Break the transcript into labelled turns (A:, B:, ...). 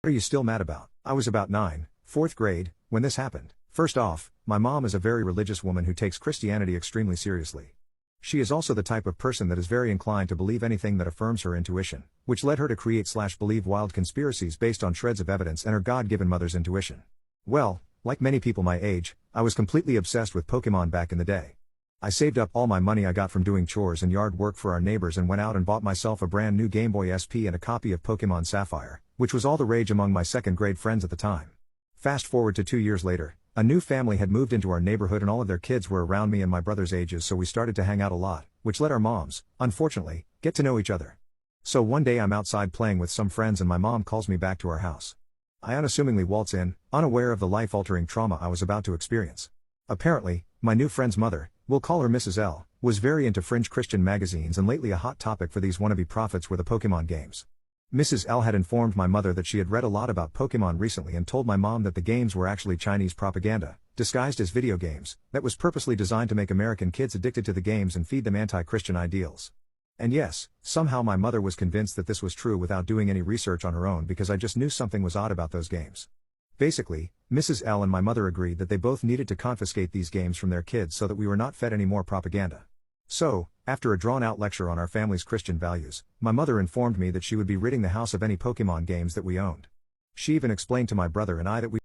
A: What are you still mad about? I was about 9, fourth grade, when this happened. First off, my mom is a very religious woman who takes Christianity extremely seriously. She is also the type of person that is very inclined to believe anything that affirms her intuition, which led her to create/believe wild conspiracies based on shreds of evidence and her God-given mother's intuition. Well, like many people my age, I was completely obsessed with Pokemon back in the day. I saved up all my money I got from doing chores and yard work for our neighbors and went out and bought myself a brand new Game Boy SP and a copy of Pokemon Sapphire, which was all the rage among my second grade friends at the time. Fast forward to 2 years later, a new family had moved into our neighborhood and all of their kids were around me and my brother's ages, so we started to hang out a lot, which let our moms, unfortunately, get to know each other. So one day I'm outside playing with some friends and my mom calls me back to our house. I unassumingly waltz in, unaware of the life-altering trauma I was about to experience. Apparently, my new friend's mother, we'll call her Mrs. L, was very into fringe Christian magazines, and lately a hot topic for these wannabe prophets were the Pokemon games. Mrs. L had informed my mother that she had read a lot about Pokemon recently and told my mom that the games were actually Chinese propaganda, disguised as video games, that was purposely designed to make American kids addicted to the games and feed them anti-Christian ideals. And yes, somehow my mother was convinced that this was true without doing any research on her own, because I just knew something was odd about those games. Basically, Mrs. L and my mother agreed that they both needed to confiscate these games from their kids so that we were not fed any more propaganda. So, after a drawn-out lecture on our family's Christian values, my mother informed me that she would be ridding the house of any Pokemon games that we owned. She even explained to my brother and I that we